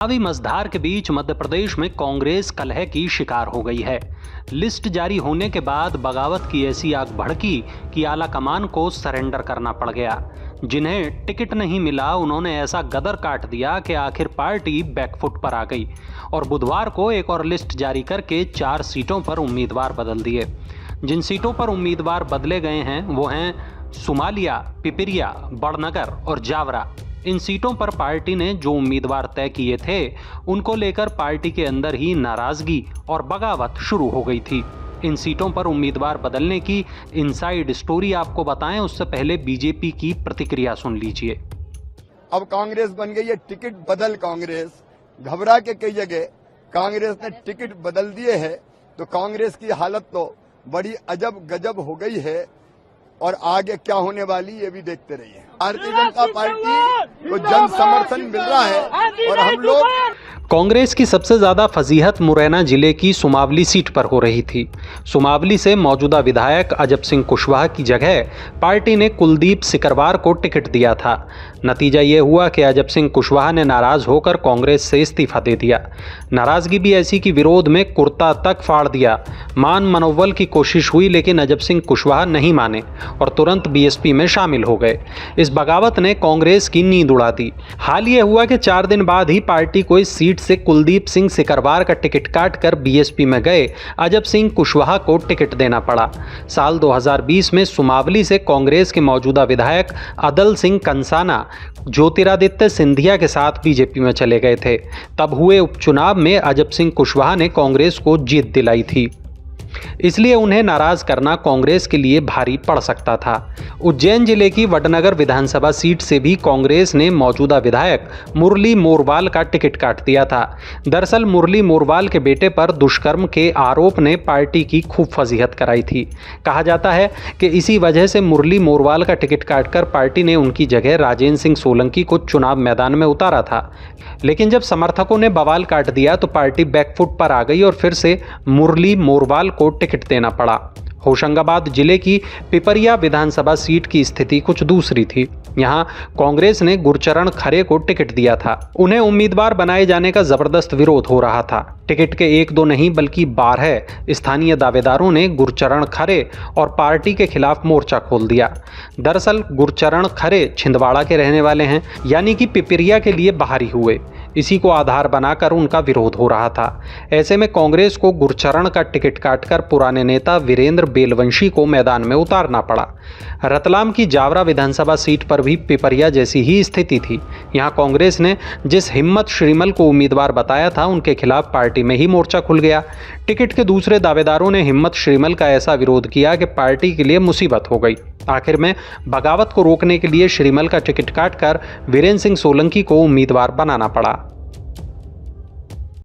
चुनावी मझधार के बीच मध्य प्रदेश में कांग्रेस कलह की शिकार हो गई है। लिस्ट जारी होने के बाद बगावत की ऐसी आग भड़की कि आला कमान को सरेंडर करना पड़ गया। जिन्हें टिकट नहीं मिला उन्होंने ऐसा गदर काट दिया कि आखिर पार्टी बैकफुट पर आ गई और बुधवार को एक और लिस्ट जारी करके 4 सीटों पर उम्मीदवार बदल दिए। जिन सीटों पर उम्मीदवार बदले गए हैं वो हैं सुमालिया, पिपरिया, बड़नगर और जावरा। इन सीटों पर पार्टी ने जो उम्मीदवार तय किए थे उनको लेकर पार्टी के अंदर ही नाराजगी और बगावत शुरू हो गई थी। इन सीटों पर उम्मीदवार बदलने की इनसाइड स्टोरी आपको बताएं, उससे पहले बीजेपी की प्रतिक्रिया सुन लीजिए। अब कांग्रेस बन गई है टिकट बदल कांग्रेस। घबरा के कई जगह कांग्रेस ने टिकट बदल दिए है तो कांग्रेस की हालत तो बड़ी अजब गजब हो गई है और आगे क्या होने वाली ये भी देखते रहिए। भारतीय जनता पार्टी को जन समर्थन मिल रहा है और हम लोग कांग्रेस की सबसे ज्यादा फजीहत मुरैना जिले की सुमावली सीट पर हो रही थी। सुमावली से मौजूदा विधायक अजब सिंह कुशवाहा की जगह पार्टी ने कुलदीप सिकरवार को टिकट दिया था। नतीजा ये हुआ कि अजब सिंह कुशवाहा ने नाराज होकर कांग्रेस से इस्तीफा दे दिया। नाराजगी भी ऐसी कि विरोध में कुर्ता तक फाड़ दिया। मान मनोबल की कोशिश हुई लेकिन अजब सिंह कुशवाहा नहीं माने और तुरंत बीएसपी में शामिल हो गए। इस बगावत ने कांग्रेस की नींद उड़ा दी। हाल ये हुआ कि 4 दिन बाद ही पार्टी को इस सीट से कुलदीप सिंह सिकरवार का टिकट काटकर बीएसपी में गए अजब सिंह कुशवाहा को टिकट देना पड़ा। साल 2020 में सुमावली से कांग्रेस के मौजूदा विधायक अदल सिंह कंसाना ज्योतिरादित्य सिंधिया के साथ बीजेपी में चले गए थे। तब हुए उपचुनाव में अजब सिंह कुशवाहा ने कांग्रेस को जीत दिलाई थी, इसलिए उन्हें नाराज करना कांग्रेस के लिए भारी पड़ सकता था। उज्जैन जिले की वडनगर विधानसभा सीट से भी कांग्रेस ने मौजूदा विधायक मुरली मोरवाल का टिकट काट दिया था। दरअसल मुरली मोरवाल के बेटे पर दुष्कर्म के आरोप ने पार्टी की खूब फजीहत कराई थी। कहा जाता है कि इसी वजह से मुरली मोरवाल का टिकट काटकर पार्टी ने उनकी जगह राजेंद्र सिंह सोलंकी को चुनाव मैदान में उतारा था। लेकिन जब समर्थकों ने बवाल काट दिया तो पार्टी बैकफुट पर आ गई और फिर से मुरली मोरवाल को टिकट देना पड़ा। होशंगाबाद जिले की पिपरिया विधानसभा सीट की स्थिति कुछ दूसरी थी। यहां कांग्रेस ने गुरचरण खरे को टिकट दिया था। उन्हें उम्मीदवार बनाए जाने का जबरदस्त विरोध हो रहा था। टिकट के 1-2 नहीं बल्कि 12 स्थानीय दावेदारों ने गुरचरण खरे और पार्टी के खिलाफ मोर्चा खोल दिया। दरअसल गुरचरण खरे छिंदवाड़ा के रहने वाले हैं, यानी कि पिपरिया के लिए बाहरी हुए। इसी को आधार बनाकर उनका विरोध हो रहा था। ऐसे में कांग्रेस को गुरचरण का टिकट काटकर पुराने नेता वीरेंद्र बेलवंशी को मैदान में उतारना पड़ा। रतलाम की जावरा विधानसभा सीट पर भी पिपरिया जैसी ही स्थिति थी। यहां कांग्रेस ने जिस हिम्मत श्रीमल को उम्मीदवार बताया था उनके खिलाफ पार्टी में ही मोर्चा खुल गया। टिकट के दूसरे दावेदारों ने हिम्मत श्रीमल का ऐसा विरोध किया कि पार्टी के लिए मुसीबत हो गई। आखिर में बगावत को रोकने के लिए श्रीमल का टिकट काटकर वीरेंद्र सिंह सोलंकी को उम्मीदवार बनाना पड़ा।